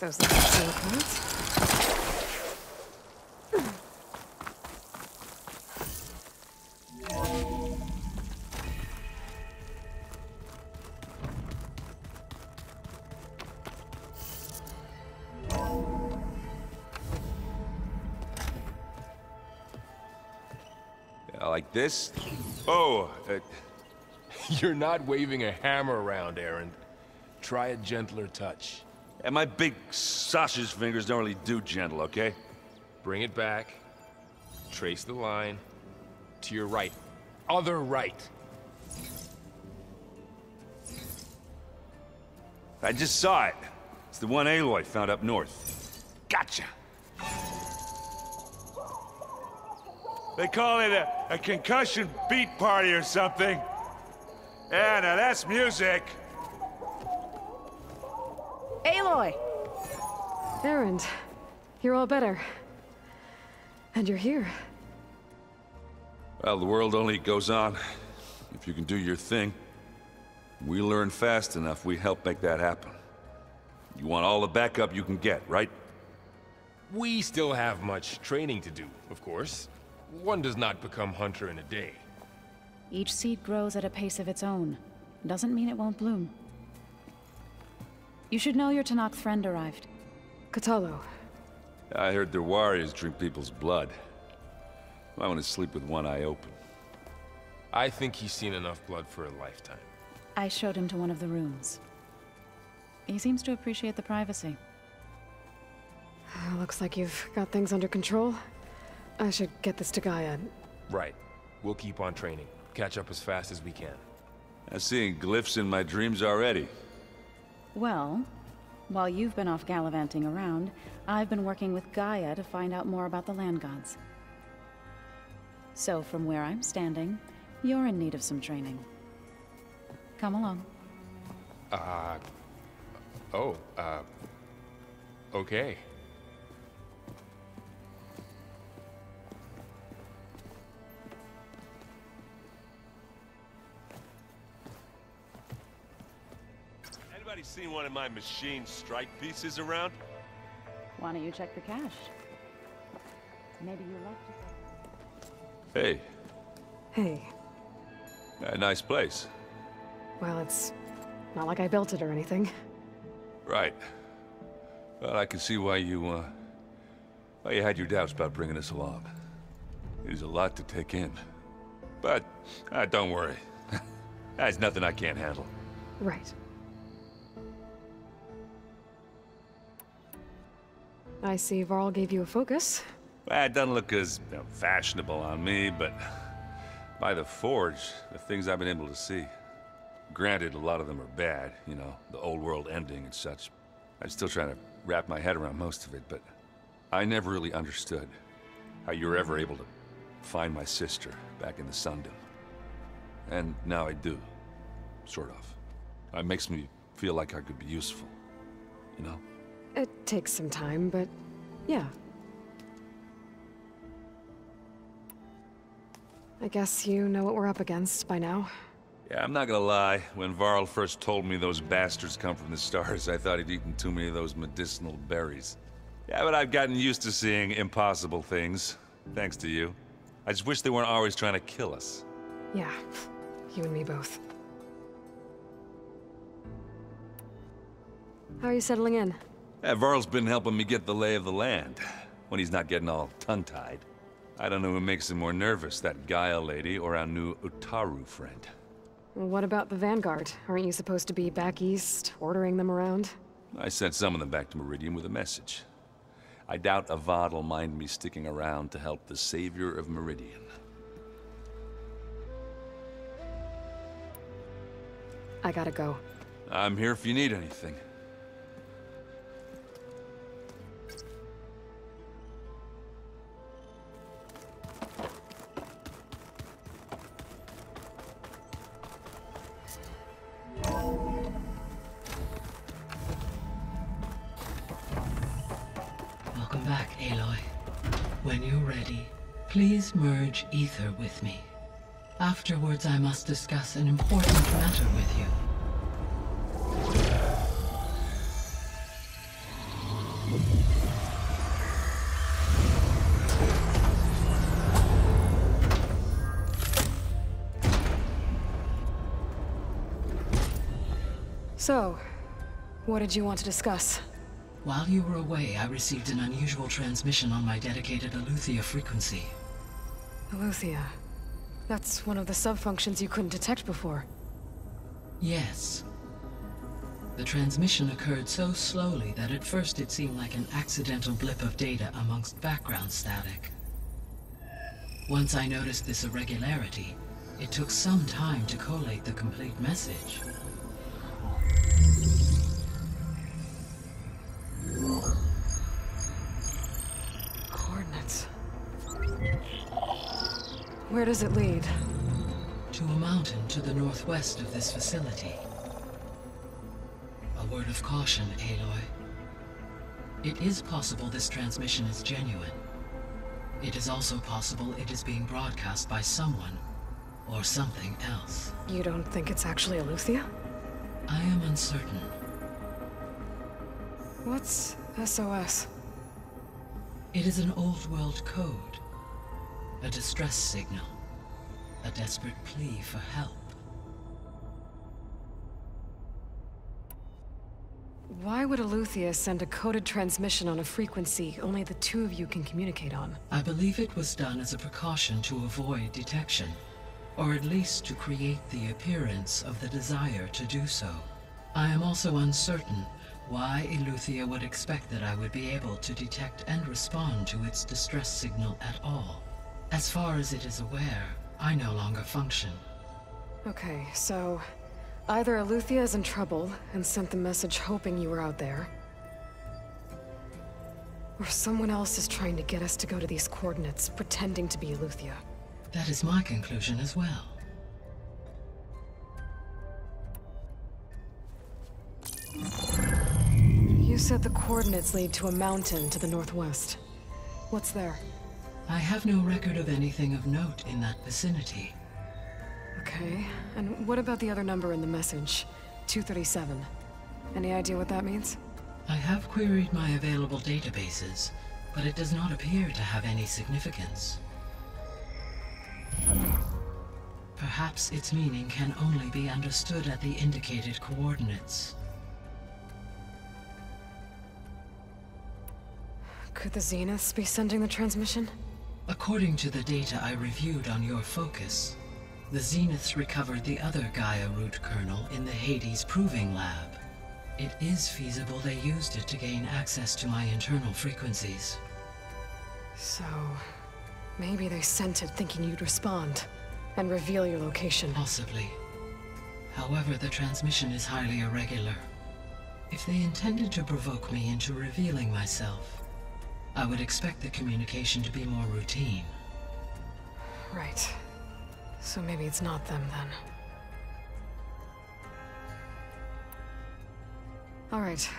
those little codes. Like this? Oh, You're not waving a hammer around, Aaron. Try a gentler touch. and my big sausage fingers don't really do gentle, okay? Bring it back. Trace the line. To your right. Other right. I just saw it. It's the one Aloy found up north. Gotcha! They call it a concussion beat party or something. Yeah, now that's music. Aloy! Aaron, you're all better. And you're here. Well, the world only goes on if you can do your thing. We learn fast enough, we help make that happen. You want all the backup you can get, right? We still have much training to do, of course. One does not become hunter in a day. Each seed grows at a pace of its own. Doesn't mean it won't bloom. You should know your Tanakh friend arrived. Katalo. I heard their warriors drink people's blood. I want to sleep with one eye open. I think he's seen enough blood for a lifetime. I showed him to one of the rooms. He seems to appreciate the privacy. Looks like you've got things under control. I should get this to Gaia. Right. We'll keep on training. Catch up as fast as we can. I'm seeing glyphs in my dreams already. Well, while you've been off gallivanting around, I've been working with Gaia to find out more about the land gods. So from where I'm standing, you're in need of some training. Come along. Okay. Anybody seen one of my machine strike pieces around? Why don't you check the cache? Maybe you left it. Hey. Hey. A nice place. Well, it's not like I built it or anything. Right. Well, I can see why you had your doubts about bringing us along. It is a lot to take in. But, don't worry. That's nothing I can't handle. Right. I see Varl gave you a focus. Well, it doesn't look as fashionable on me, but by the Forge, the things I've been able to see. Granted, a lot of them are bad, you know, the old world ending and such. I'm still trying to wrap my head around most of it, but I never really understood how you were ever able to find my sister back in the Sundom. And now I do, sort of. It makes me feel like I could be useful, you know? It takes some time, but yeah. I guess you know what we're up against by now. Yeah, I'm not gonna lie. When Varl first told me those bastards come from the stars, I thought he'd eaten too many of those medicinal berries. Yeah, but I've gotten used to seeing impossible things, thanks to you. I just wish they weren't always trying to kill us. Yeah, you and me both. How are you settling in? Yeah, Varl's been helping me get the lay of the land, when he's not getting all tongue-tied. I don't know who makes him more nervous, that Gaia lady or our new Utaru friend. What about the Vanguard? Aren't you supposed to be back east, ordering them around? I sent some of them back to Meridian with a message. I doubt Avad'll mind me sticking around to help the savior of Meridian. I gotta go. I'm here if you need anything. Welcome back, Aloy. When you're ready, please merge ether with me. Afterwards, I must discuss an important matter with you. So, what did you want to discuss? While you were away, I received an unusual transmission on my dedicated Aletheia frequency. Aletheia. That's one of the sub-functions you couldn't detect before. Yes. The transmission occurred so slowly that at first it seemed like an accidental blip of data amongst background static. Once I noticed this irregularity, it took some time to collate the complete message. Coordinates. Where does it lead? To a mountain to the northwest of this facility. A word of caution, Aloy. It is possible this transmission is genuine. It is also possible it is being broadcast by someone, or something else. You don't think it's actually Aletheia? I am uncertain. What's SOS? It is an old world code. A distress signal. A desperate plea for help. Why would Aletheia send a coded transmission on a frequency only the two of you can communicate on? I believe it was done as a precaution to avoid detection, or at least to create the appearance of the desire to do so. I am also uncertain why Aletheia would expect that I would be able to detect and respond to its distress signal at all. As far as it is aware, I no longer function. Okay, so either Aletheia is in trouble and sent the message hoping you were out there, or someone else is trying to get us to go to these coordinates, pretending to be Aletheia. That is my conclusion as well. You said the coordinates lead to a mountain to the northwest. What's there? I have no record of anything of note in that vicinity. Okay, and what about the other number in the message? 237. Any idea what that means? I have queried my available databases, but it does not appear to have any significance. Perhaps its meaning can only be understood at the indicated coordinates. Could the Zeniths be sending the transmission? According to the data I reviewed on your focus, the Zeniths recovered the other Gaia root kernel in the Hades Proving Lab. It is feasible they used it to gain access to my internal frequencies. So, maybe they sent it thinking you'd respond and reveal your location. Possibly. However, the transmission is highly irregular. If they intended to provoke me into revealing myself, I would expect the communication to be more routine. Right. So maybe it's not them then. All right.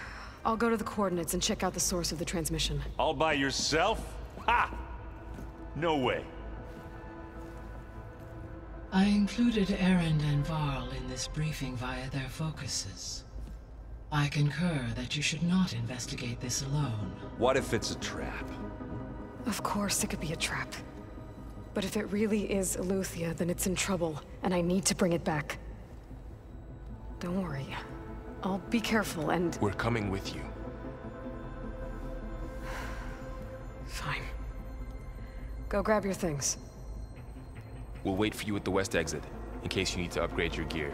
I'll go to the coordinates and check out the source of the transmission. All by yourself? Ha! No way. I included Erend and Varl in this briefing via their focuses. I concur that you should not investigate this alone. What if it's a trap? Of course it could be a trap. But if it really is Aletheia, then it's in trouble, and I need to bring it back. Don't worry. I'll be careful and... We're coming with you. Fine. Go grab your things. We'll wait for you at the west exit, in case you need to upgrade your gear.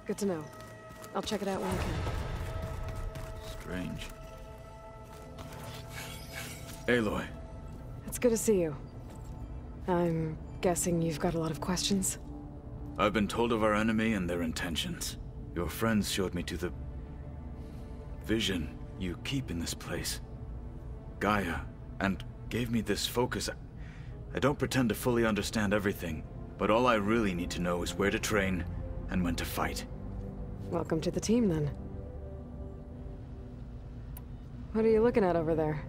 Good to know. I'll check it out when I can. Strange. Aloy. It's good to see you. I'm guessing you've got a lot of questions? I've been told of our enemy and their intentions. Your friends showed me to the... vision you keep in this place. Gaia, and gave me this focus. I don't pretend to fully understand everything, but all I really need to know is where to train and when to fight. Welcome to the team, then. What are you looking at over there?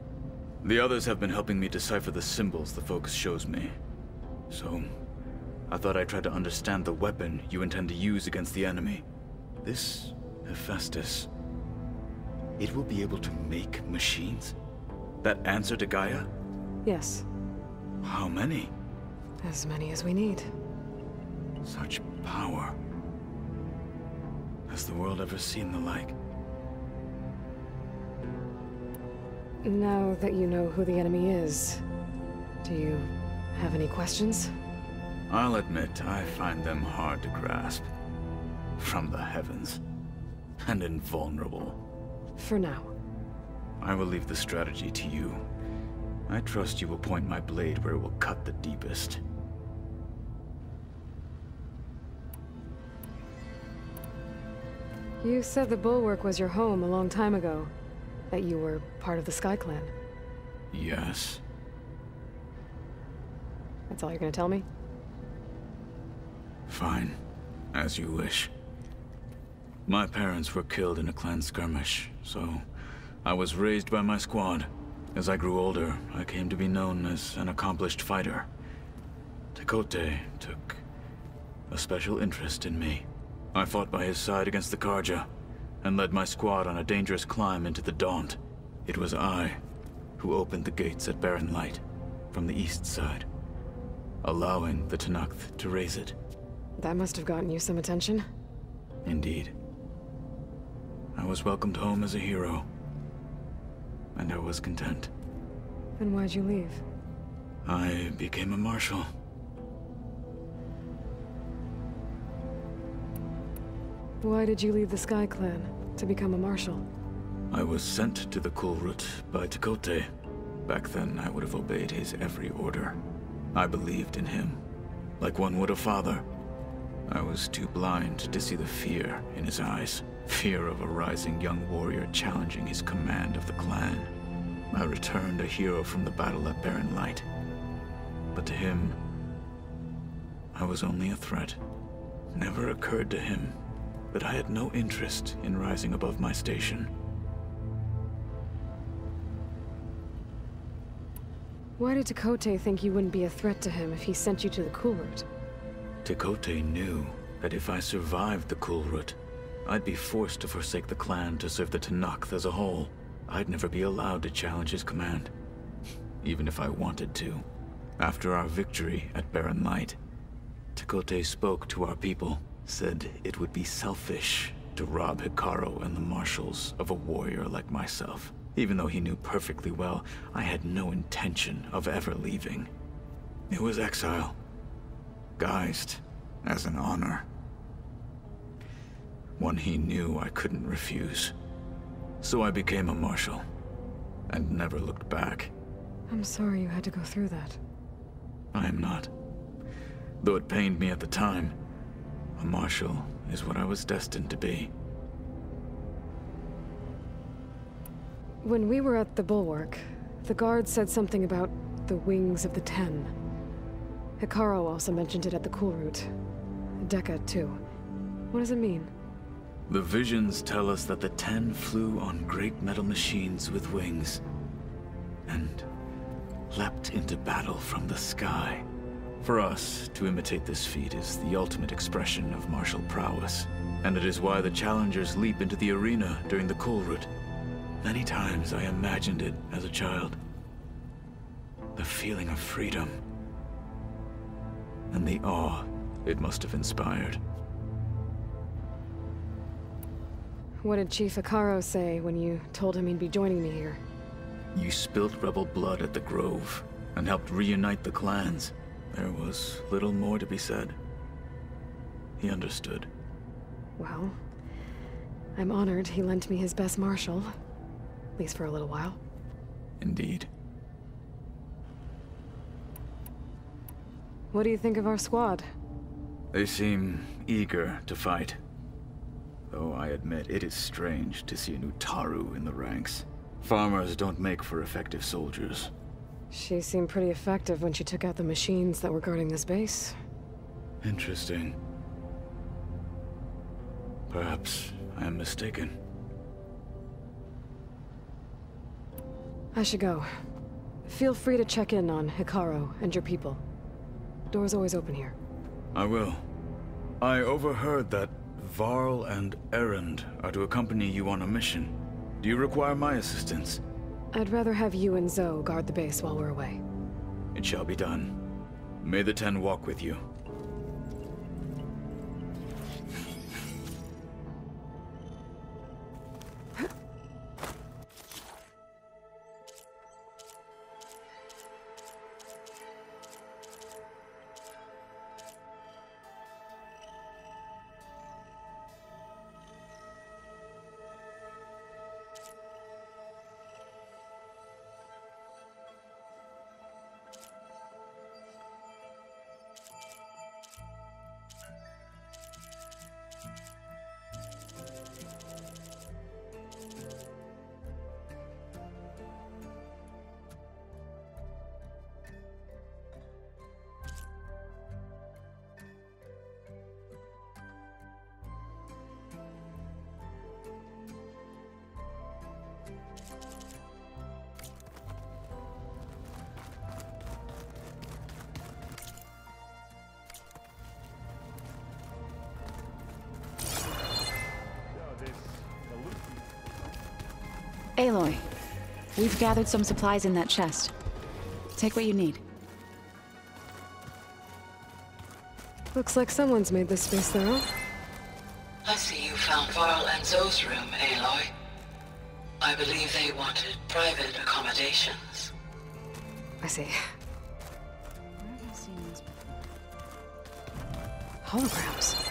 The others have been helping me decipher the symbols the Focus shows me. So, I thought I'd try to understand the weapon you intend to use against the enemy. This Hephaestus, it will be able to make machines? That answer to Gaia? Yes, How many? as many as we need. Such power. Has the world ever seen the like? Now that you know who the enemy is, do you have any questions? I'll admit, I find them hard to grasp. From the heavens. And invulnerable. For now. I will leave the strategy to you. I trust you will point my blade where it will cut the deepest. You said the Bulwark was your home a long time ago. That you were part of the Sky Clan. Yes. That's all you're gonna tell me? Fine. As you wish. My parents were killed in a clan skirmish, so I was raised by my squad. As I grew older, I came to be known as an accomplished fighter. Tekote took a special interest in me. I fought by his side against the Karja, and led my squad on a dangerous climb into the Daunt. It was I who opened the gates at Barren Light, from the east side, allowing the Tenakth to raise it. That must have gotten you some attention. Indeed. I was welcomed home as a hero, and I was content. Then why'd you leave? I became a marshal. Why did you leave the Sky Clan to become a marshal? I was sent to the Kulrut by Tekote. Back then, I would have obeyed his every order. I believed in him, like one would a father. I was too blind to see the fear in his eyes. Fear of a rising young warrior challenging his command of the clan. I returned a hero from the battle at Barren Light. But to him, I was only a threat. Never occurred to him that I had no interest in rising above my station. Why did Tekote think you wouldn't be a threat to him if he sent you to the Kulrut? Tekote knew that if I survived the Kulrut, I'd be forced to forsake the clan to serve the Tenakth as a whole. I'd never be allowed to challenge his command, even if I wanted to. After our victory at Barren Light, Tekote spoke to our people, said it would be selfish to rob Hikaru and the marshals of a warrior like myself, even though he knew perfectly well I had no intention of ever leaving. It was exile, guised as an honor. One he knew I couldn't refuse. So I became a marshal, and never looked back. I'm sorry you had to go through that. I am not. Though it pained me at the time, a marshal is what I was destined to be. When we were at the Bulwark, the guard said something about the Wings of the Ten. Hikaru also mentioned it at the Kulrut. Dekka, too. What does it mean? The visions tell us that the Ten flew on great metal machines with wings, and leapt into battle from the sky. For us, to imitate this feat is the ultimate expression of martial prowess, and it is why the challengers leap into the arena during the Kulrut. Many times I imagined it as a child. The feeling of freedom, and the awe it must have inspired. What did Chief Hikaru say when you told him he'd be joining me here? You spilled rebel blood at the Grove, and helped reunite the clans. There was little more to be said. He understood. Well, I'm honored he lent me his best marshal. At least for a little while. Indeed. What do you think of our squad? They seem eager to fight. Though I admit it is strange to see a new Taru in the ranks. Farmers don't make for effective soldiers. She seemed pretty effective when she took out the machines that were guarding this base. Interesting. Perhaps I am mistaken. I should go. feel free to check in on Hikaru and your people. Door's always open here. I will. I overheard that Varl and Erend are to accompany you on a mission. Do you require my assistance? I'd rather have you and Zoe guard the base while we're away. It shall be done. May the Ten walk with you. Aloy, we've gathered some supplies in that chest. Take what you need. Looks like someone's made this space their own. I see you found Varl and Zoe's room, Aloy. I believe they wanted private accommodations. I see. Holograms.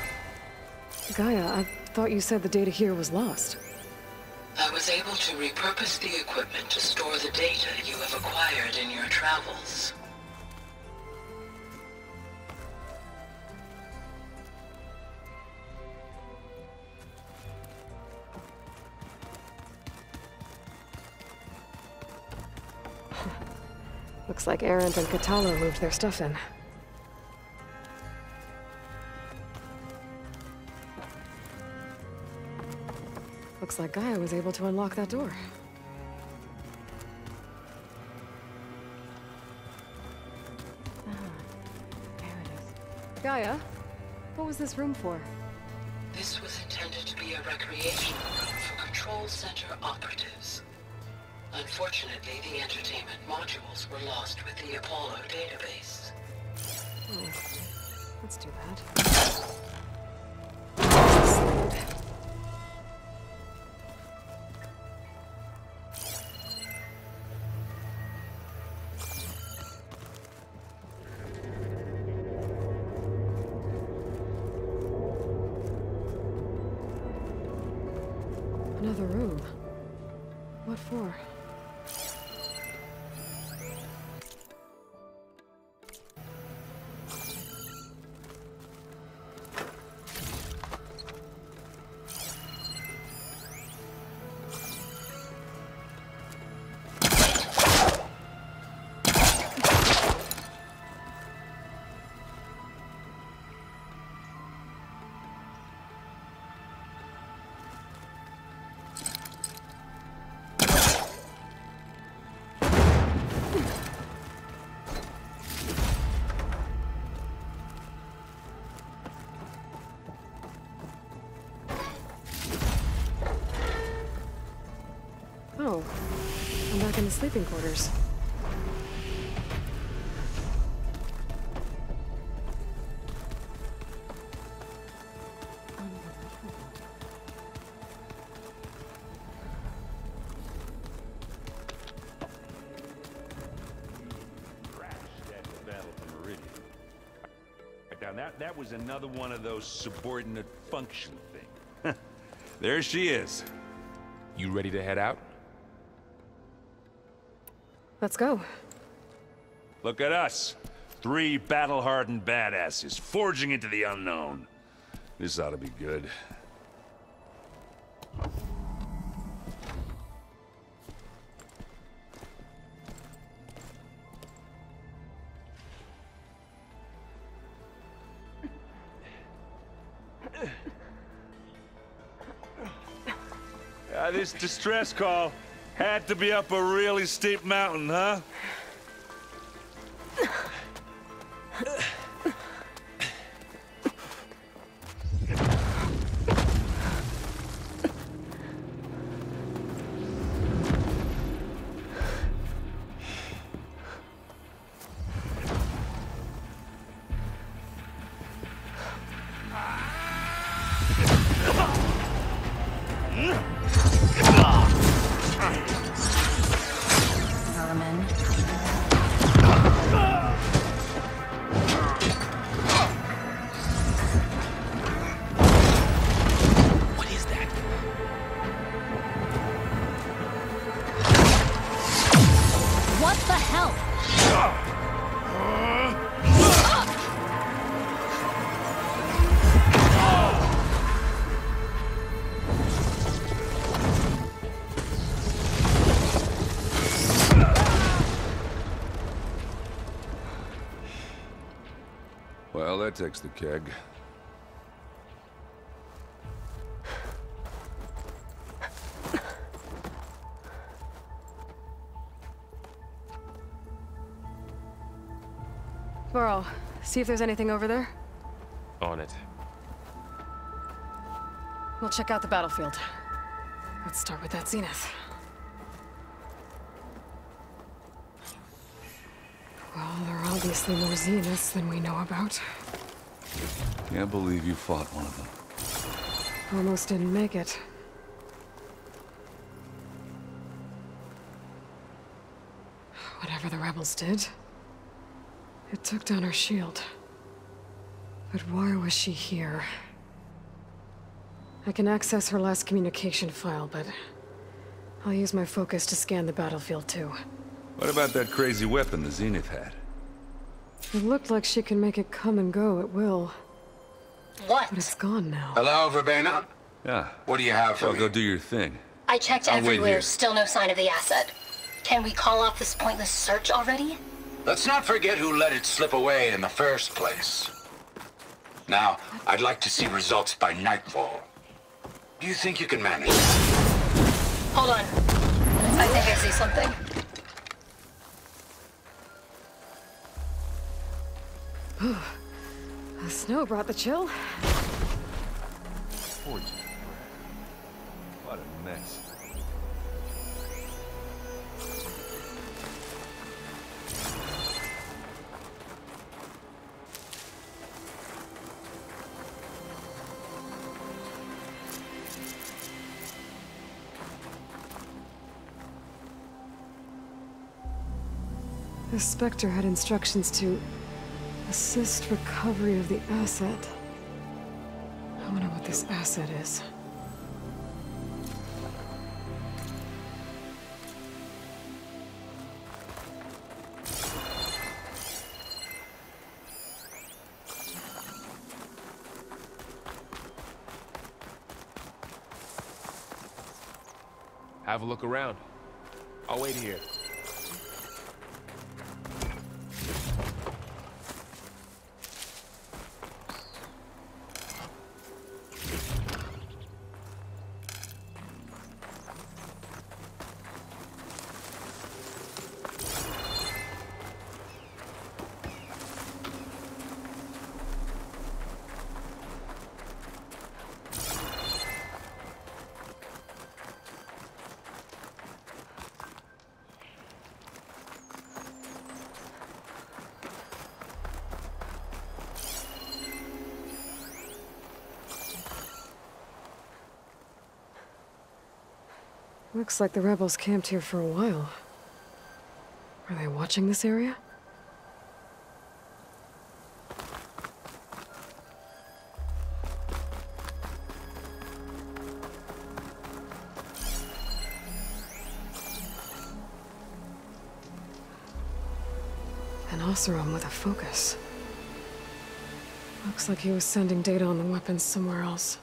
Gaia, I thought you said the data here was lost. I was able to repurpose the equipment to store the data you have acquired in your travels. Looks like Erend and Katala moved their stuff in. Looks like Gaia was able to unlock that door. There it is. Gaia, what was this room for? This was intended to be a recreational room for Control Center operatives. Unfortunately, the entertainment modules were lost with the Apollo database. Oh, that's too bad. Another room. What for? Oh, I'm back in the sleeping quarters. Now that was another one of those subordinate function things. There she is. You ready to head out? Let's go. Look at us. 3 battle-hardened badasses forging into the unknown. This ought to be good. This distress call had to be up a really steep mountain, huh? Well, that takes the keg. Burrow, see if there's anything over there. On it. We'll check out the battlefield. Let's start with that zenith. Well, there are obviously more zeniths than we know about. Can't believe you fought one of them. Almost didn't make it. Whatever the rebels did, it took down her shield. But why was she here? I can access her last communication file, but I'll use my focus to scan the battlefield too. What about that crazy weapon the Zenith had? It looked like she can make it come and go at will. What? But it's gone now. Hello, Verbena? Yeah. What do you have for Well, me? go do your thing. I checked I'll wait everywhere, here. still no sign of the asset. Can we call off this pointless search already? Let's not forget who let it slip away in the first place. Now, I'd like to see results by nightfall. Do you think you can manage? Hold on. I think I see something. The snow brought the chill. What a mess. The Spectre had instructions to assist recovery of the asset. I wonder what this asset is. Have a look around. I'll wait here. Looks like the rebels camped here for a while. Are they watching this area? An Oseram with a focus. Looks like he was sending data on the weapons somewhere else.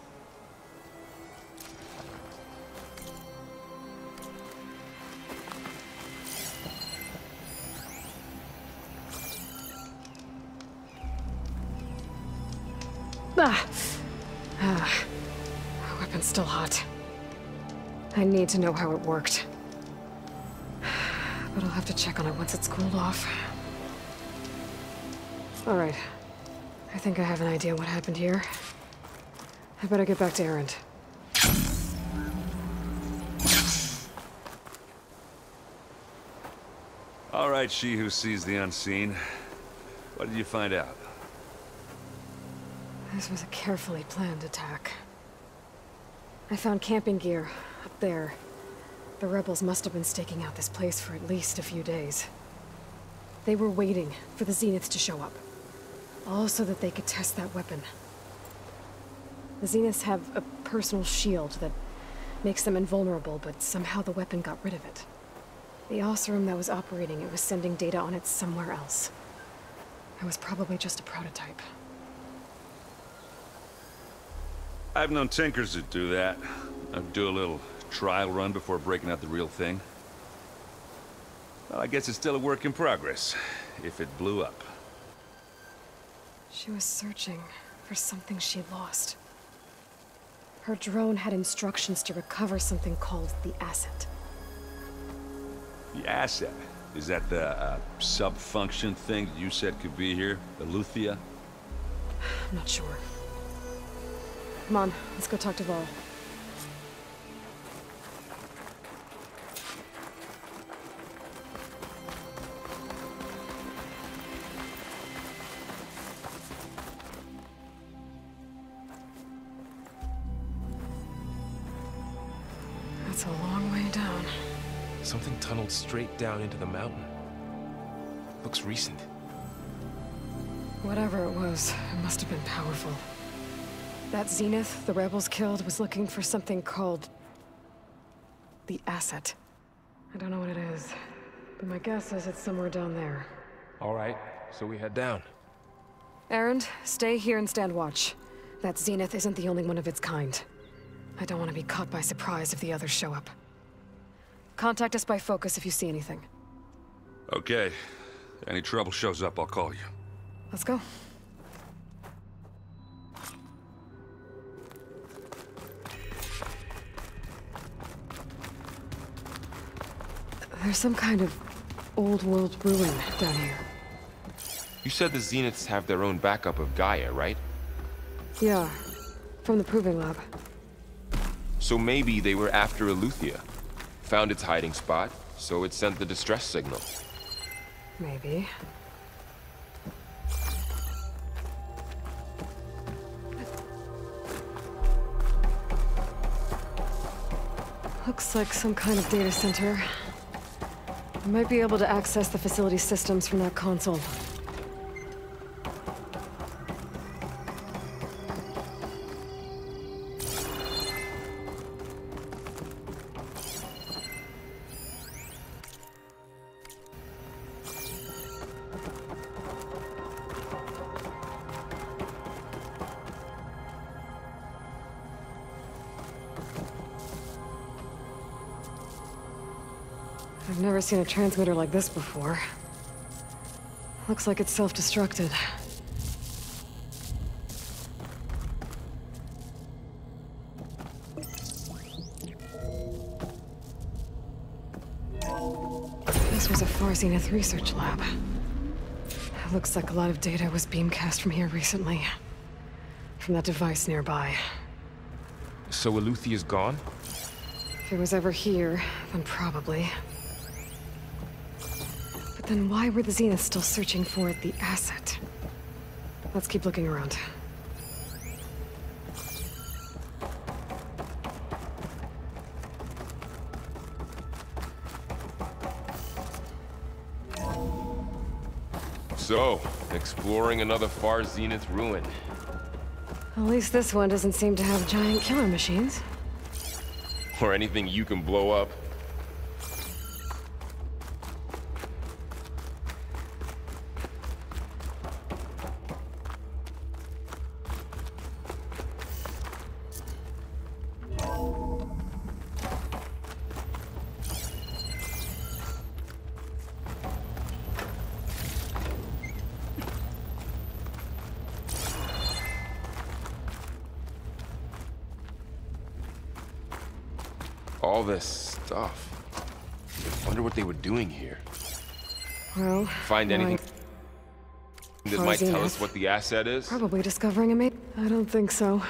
Weapon's still hot. I need to know how it worked. But I'll have to check on it once it's cooled off. Alright. I think I have an idea what happened here. I better get back to Erend. Alright, she who sees the unseen. What did you find out? This was a carefully planned attack. I found camping gear up there. The rebels must have been staking out this place for at least a few days. They were waiting for the Zeniths to show up. All so that they could test that weapon. The Zeniths have a personal shield that makes them invulnerable, but somehow the weapon got rid of it. The Osram that was operating, it was sending data on it somewhere else. It was probably just a prototype. I've known tinkers that do that. I'd do a little trial run before breaking out the real thing. Well, I guess it's still a work in progress, if it blew up. She was searching for something she lost. Her drone had instructions to recover something called the asset. The asset? Is that the sub-function thing you said could be here? Aloy? I'm not sure. Come on, let's go talk to Vol. That's a long way down. Something tunneled straight down into the mountain. Looks recent. Whatever it was, it must have been powerful. That Zenith the rebels killed was looking for something called the asset. I don't know what it is, but my guess is it's somewhere down there. All right, so we head down. Erend, stay here and stand watch. That Zenith isn't the only one of its kind. I don't want to be caught by surprise if the others show up. Contact us by focus if you see anything. Okay. Any trouble shows up, I'll call you. Let's go. There's some kind of old-world ruin down here. You said the Zeniths have their own backup of Gaia, right? Yeah, from the proving lab. So maybe they were after Aloy. Found its hiding spot, so it sent the distress signal. Maybe. Looks like some kind of data center. I might be able to access the facility systems from that console. I've never seen a transmitter like this before. Looks like it's self-destructed. This was a Far Zenith research lab. It looks like a lot of data was beamcast from here recently. From that device nearby. So Aloy is gone? If it was ever here, then probably. But then why were the Zeniths still searching for the asset? Let's keep looking around. So, exploring another Far Zenith ruin. At least this one doesn't seem to have giant killer machines. Or anything you can blow up. All this stuff. Wonder what they were doing here. Well, Find anything that might tell us Zenith. what the asset is? Probably discovering a mate. I don't think so.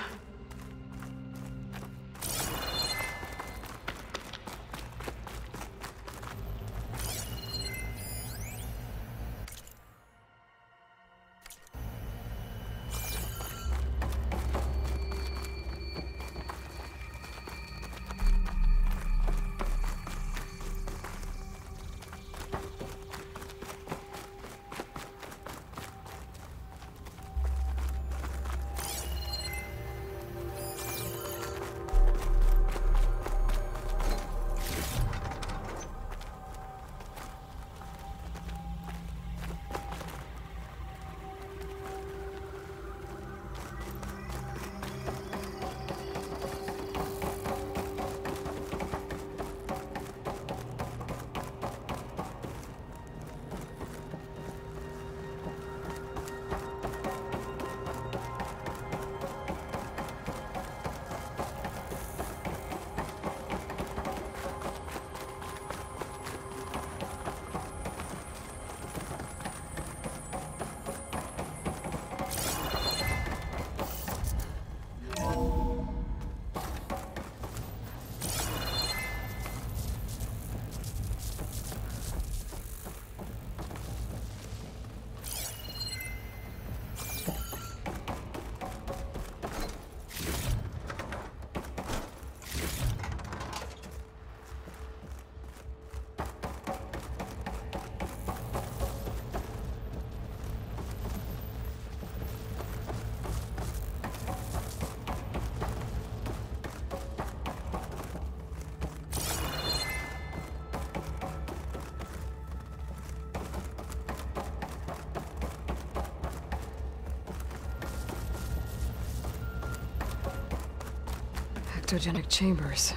cryptogenic chambers.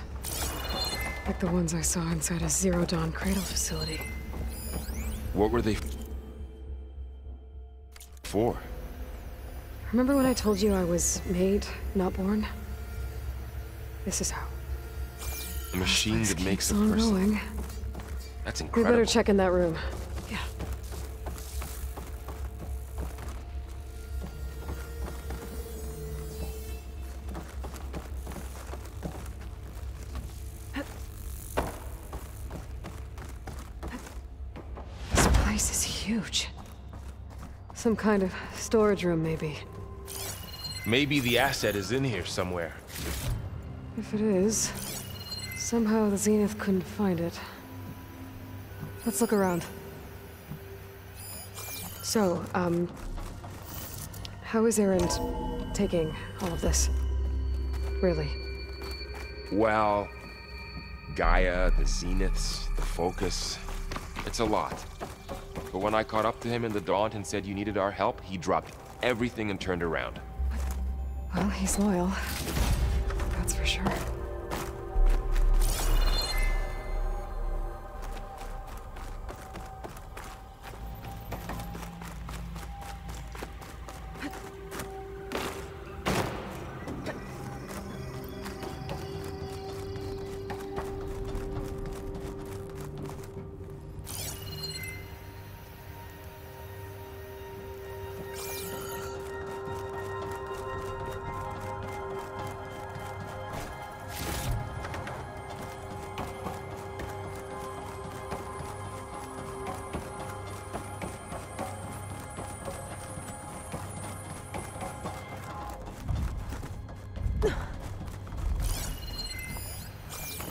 Like the ones I saw inside a Zero Dawn cradle facility. What were they for? Remember when I told you I was made, not born? This is how. A machine that makes a on person. going. That's We incredible. better check in that room. Yeah. This place is huge. Some kind of storage room, maybe. Maybe the asset is in here somewhere. If it is, somehow the Zenith couldn't find it. Let's look around. So, how is Erend taking all of this? Really? Well, Gaia, the Zeniths, the Focus. It's a lot. But when I caught up to him in the Daunt and said you needed our help, he dropped everything and turned around. Well, he's loyal. That's for sure.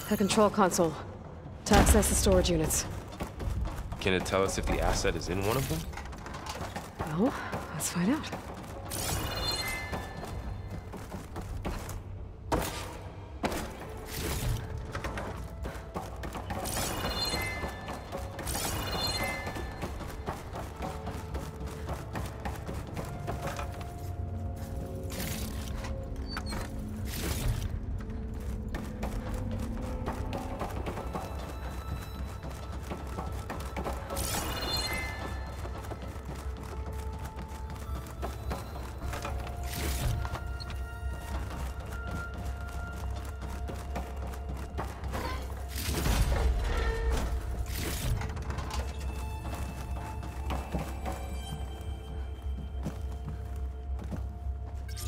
The control console. To access the storage units. Can it tell us if the asset is in one of them? Well, let's find out.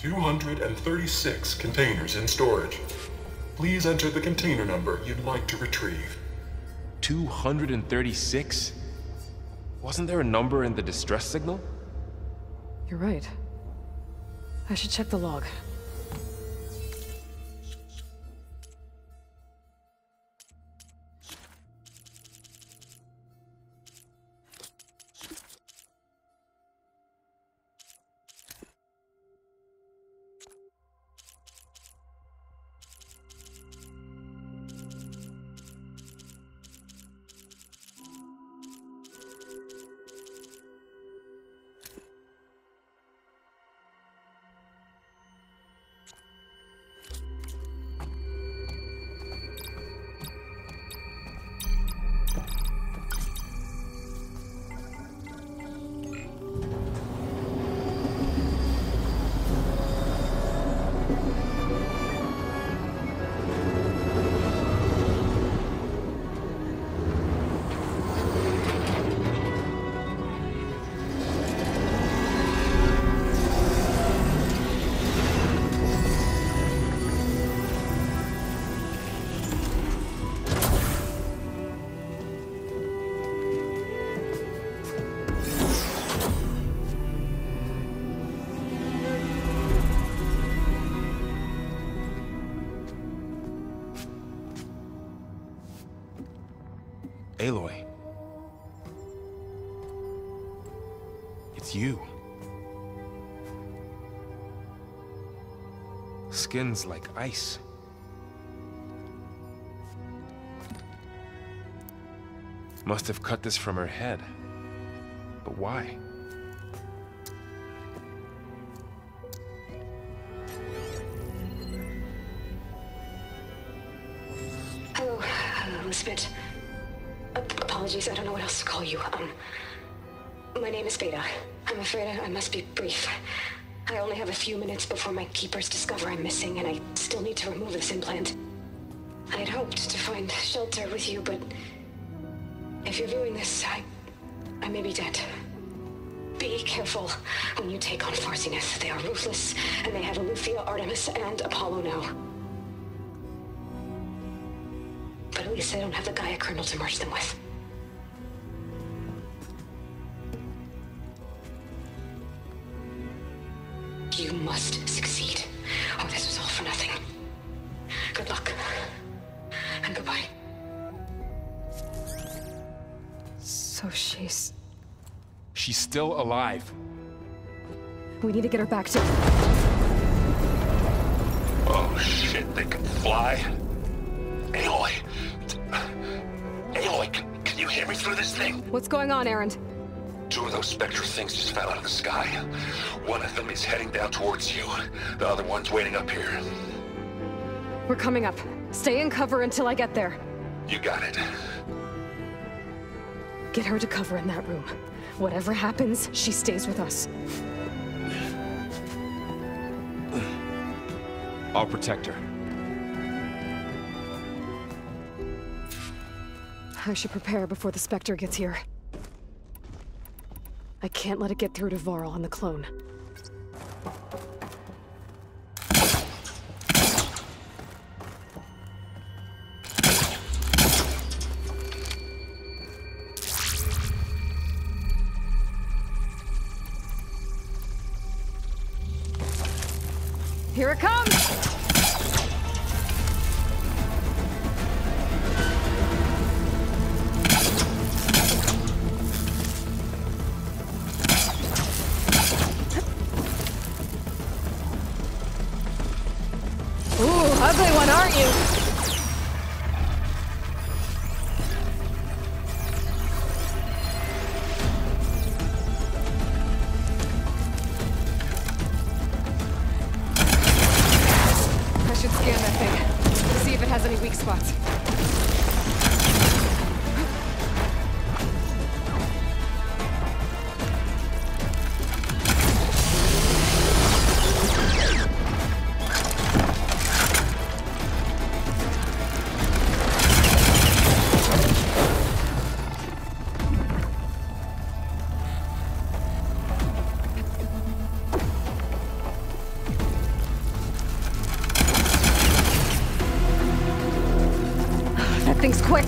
$236 containers in storage. Please enter the container number you'd like to retrieve. 236? Wasn't there a number in the distress signal? You're right. I should check the log. Aloy. It's you. Skin's like ice. Must have cut this from her head. But why? Smith. Apologies, I don't know what else to call you. My name is Beta. I'm afraid I must be brief. I only have a few minutes before my keepers discover I'm missing, and I still need to remove this implant. I had hoped to find shelter with you, but if you're viewing this, I may be dead. Be careful when you take on Far Zenith. They are ruthless, and they have Aloy, Artemis, and Apollo now. But at least I don't have the Gaia kernel to merge them with. You must succeed, or this was all for nothing. Good luck, and goodbye. So she's still alive. We need to get her back to... Oh shit, they can fly? Aloy! Aloy, can you hear me through this thing? What's going on, Erend? 2 of those spectral things just fell out of the sky. One of them is heading down towards you. The other one's waiting up here. We're coming up. Stay in cover until I get there. You got it. Get her to cover in that room. Whatever happens, she stays with us. I'll protect her. I should prepare before the Spectre gets here. I can't let it get through to Varl on the clone. Here it comes! Ugly one, aren't you? I should scan that thing. See if it has any weak spots. Thing's quick.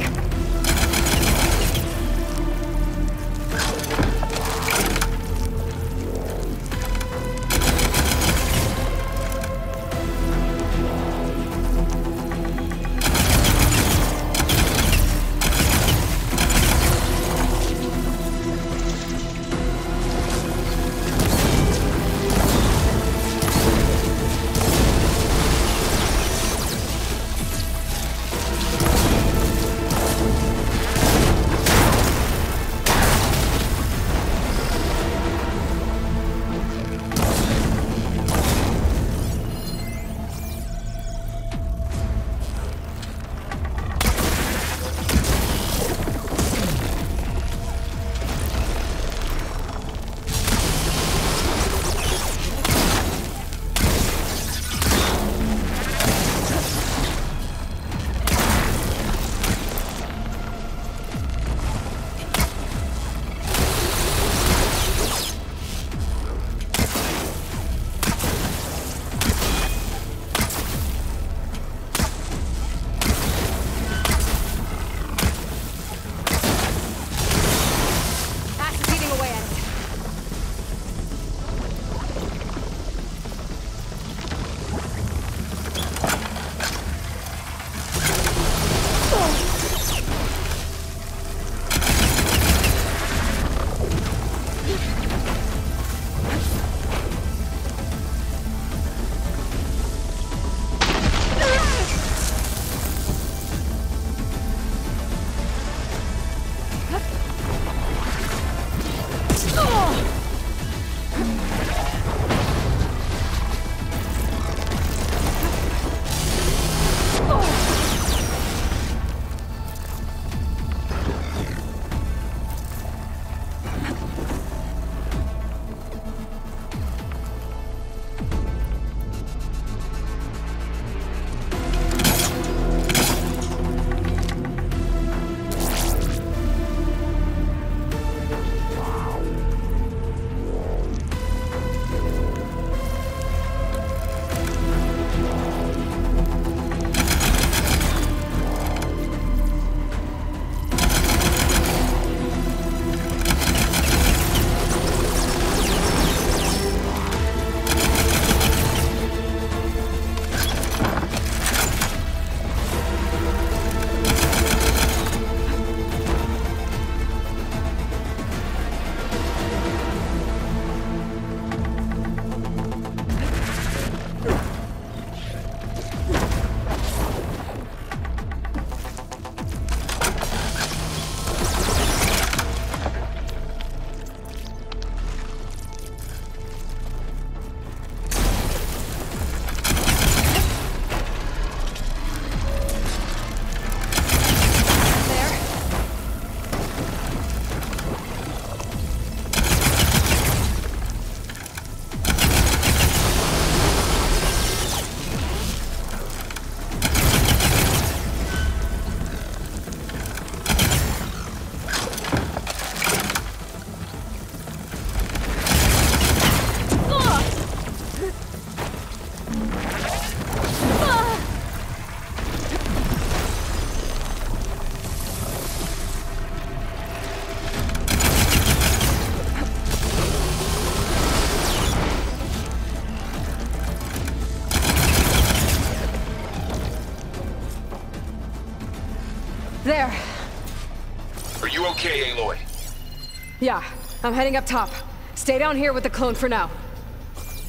Yeah, I'm heading up top. Stay down here with the clone for now.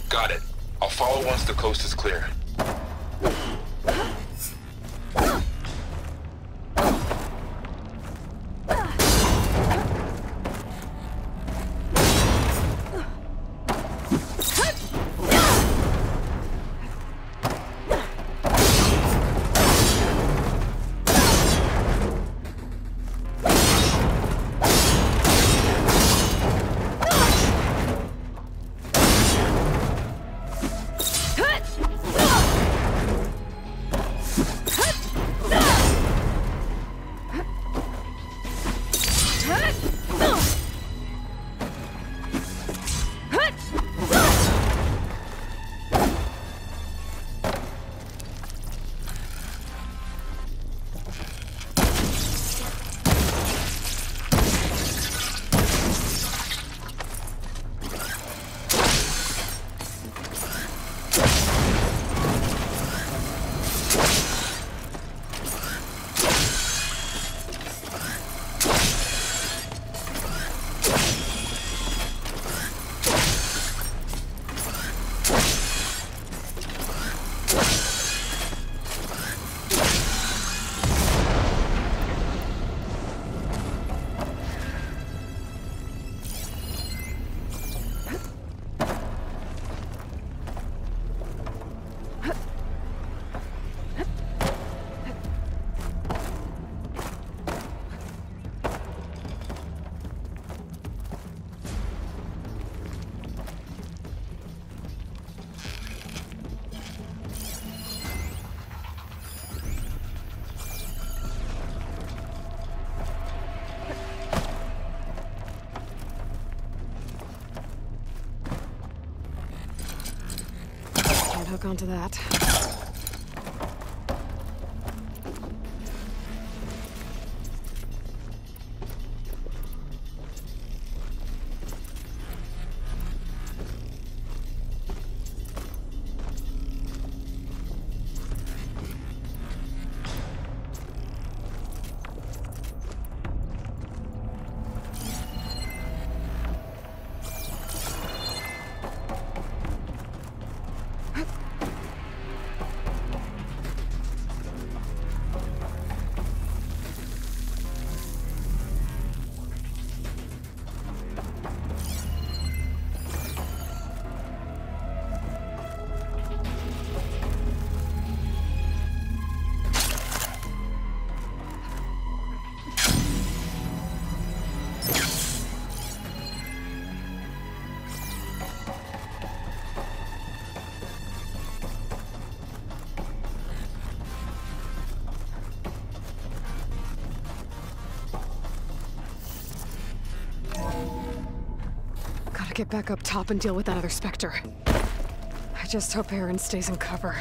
Got it. I'll follow once the coast is clear. Hook onto that. Get back up top and deal with that other Spectre. I just hope Aaron stays in cover.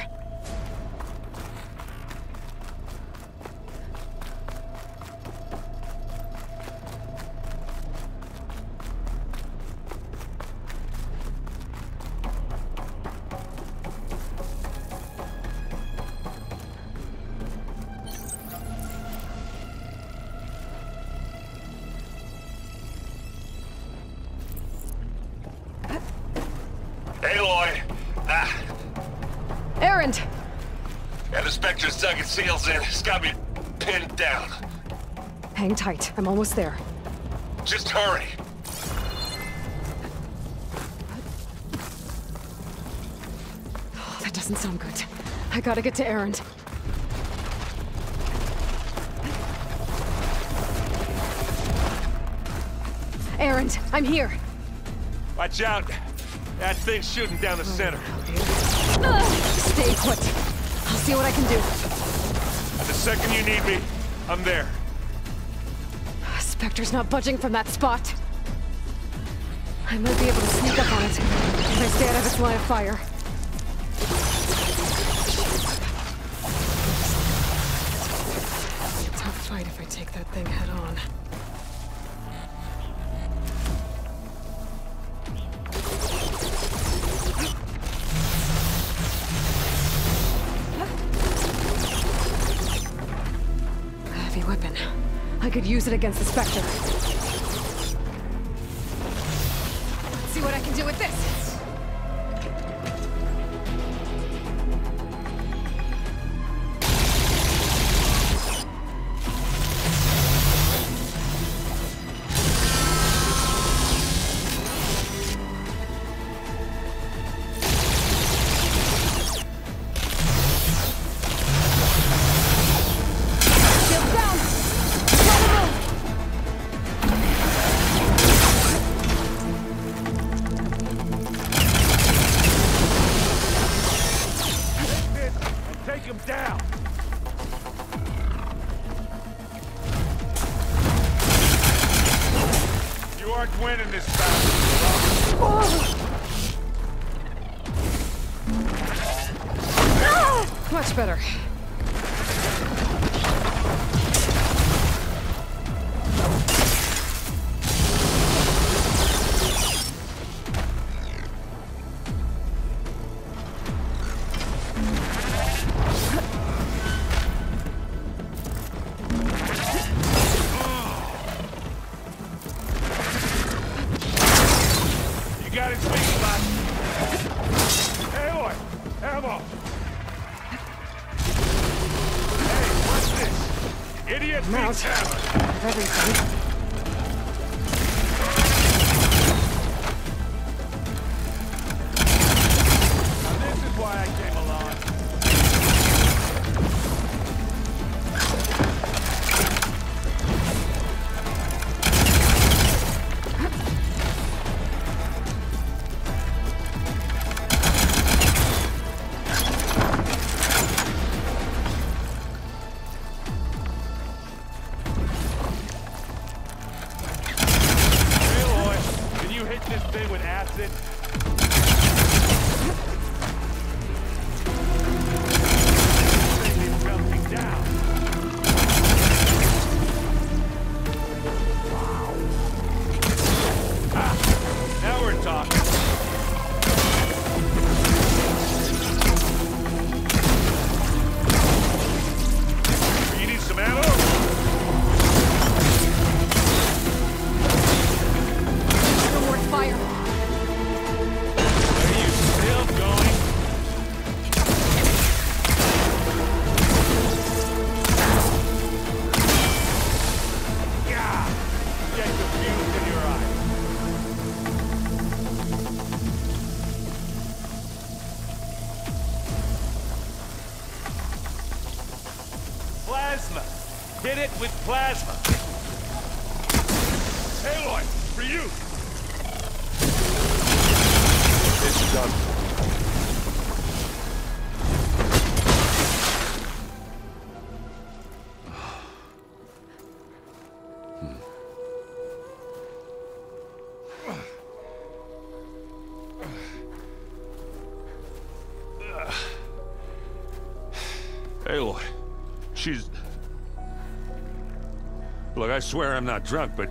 Aloy! Aaron! Yeah, the Spectre's dug its heels in. It's got me pinned down. Hang tight. I'm almost there. Just hurry. Oh, that doesn't sound good. I gotta get to Aaron. Aaron, I'm here. Watch out. That thing's shooting down the center. Stay put. I'll see what I can do. The second you need me, I'm there. Spectre's not budging from that spot. I might be able to sneak up on it if I stay out of its line of fire. It's a tough fight if I take that thing head on. A heavy weapon. I could use it against the Spectre. this! Much better. You got it, sweet spot. Aloy, ammo. Idiot Mount. Everything. Now this is why I came along. This thing with acid. This thing is melting down. Ah, now we're talking. You need some ammo? Fire. Are you still going? Yeah! Get confused in your eyes. Plasma! Hit it with plasma! Aloy, for you! It's done. Aloy, she's... Look, I swear I'm not drunk, but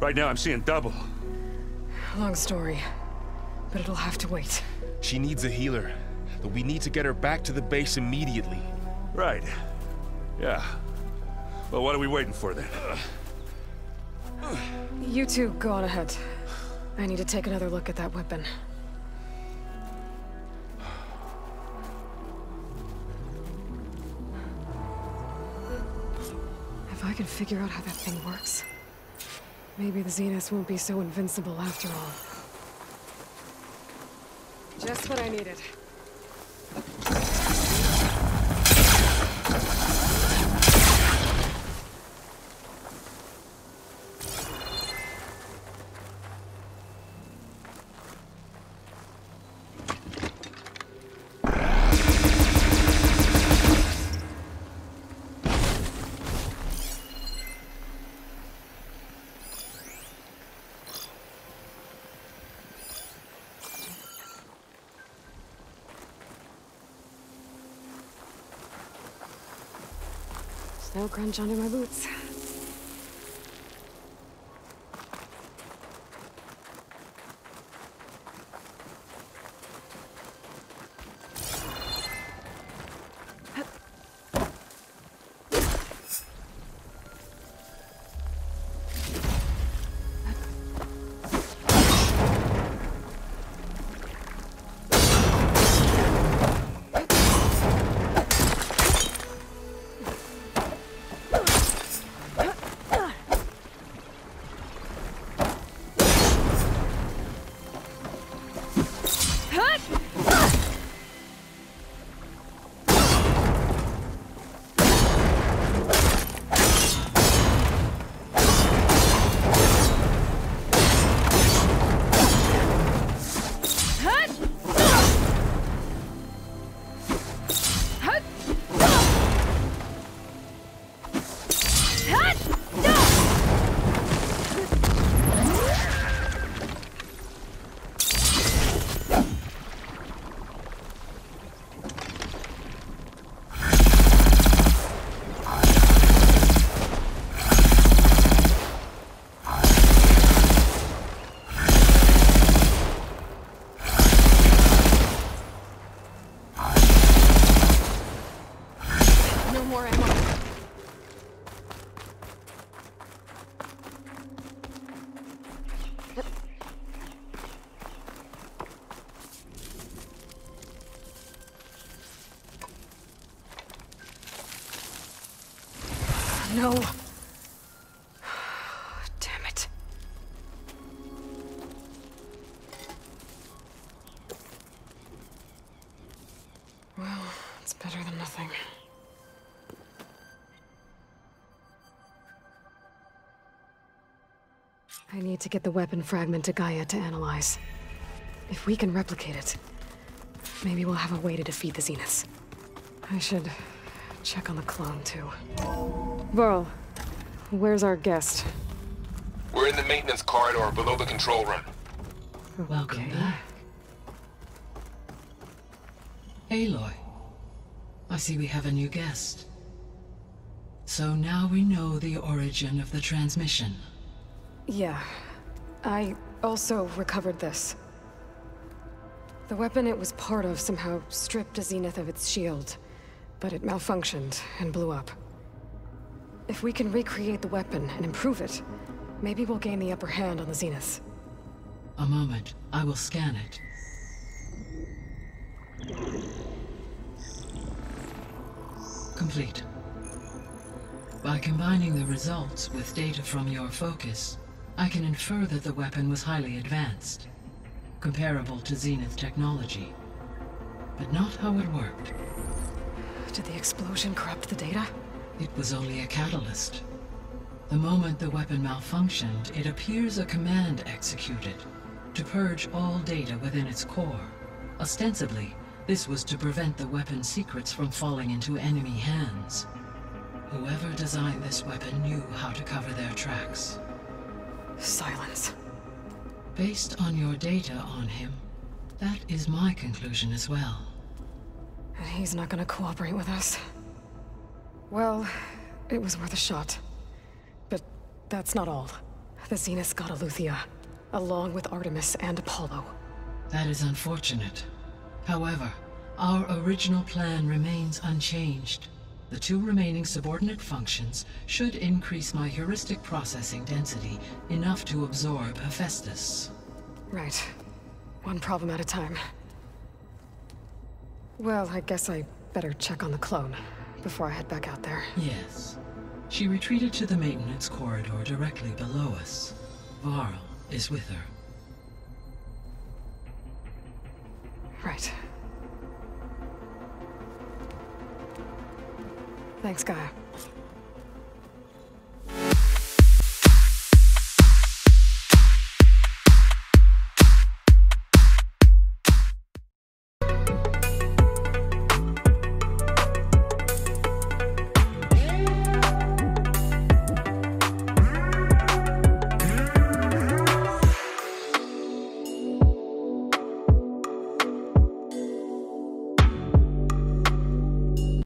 right now I'm seeing double. Long story. But it'll have to wait. She needs a healer, but we need to get her back to the base immediately. Right. Yeah. Well, what are we waiting for then? You two go on ahead. I need to take another look at that weapon. If I can figure out how that thing works, maybe the Zeniths won't be so invincible after all. Just what I needed. No crunch under my boots. No. Damn it. Well, it's better than nothing. I need to get the weapon fragment to Gaia to analyze. If we can replicate it, maybe we'll have a way to defeat the Zeniths. I should check on the clone, too. Varl, where's our guest? We're in the maintenance corridor below the control room. Welcome back. Aloy, I see we have a new guest. So now we know the origin of the transmission. Yeah. I also recovered this. The weapon it was part of somehow stripped a Zenith of its shield, but it malfunctioned and blew up. If we can recreate the weapon and improve it, maybe we'll gain the upper hand on the Zeniths. A moment, I will scan it. Complete. By combining the results with data from your focus, I can infer that the weapon was highly advanced, comparable to Zenith technology, but not how it worked. Did the explosion corrupt the data? It was only a catalyst. The moment the weapon malfunctioned, it appears a command executed to purge all data within its core. Ostensibly, this was to prevent the weapon's secrets from falling into enemy hands. Whoever designed this weapon knew how to cover their tracks. Silence. Based on your data on him, that is my conclusion as well. And he's not gonna cooperate with us. Well, it was worth a shot. But that's not all. The Zeniths got Aletheia, along with Artemis and Apollo. That is unfortunate. However, our original plan remains unchanged. The two remaining subordinate functions should increase my heuristic processing density enough to absorb Hephaestus. Right. One problem at a time. Well, I guess I better check on the clone before I head back out there. Yes. She retreated to the maintenance corridor directly below us. Varl is with her. Right. Thanks, Gaia.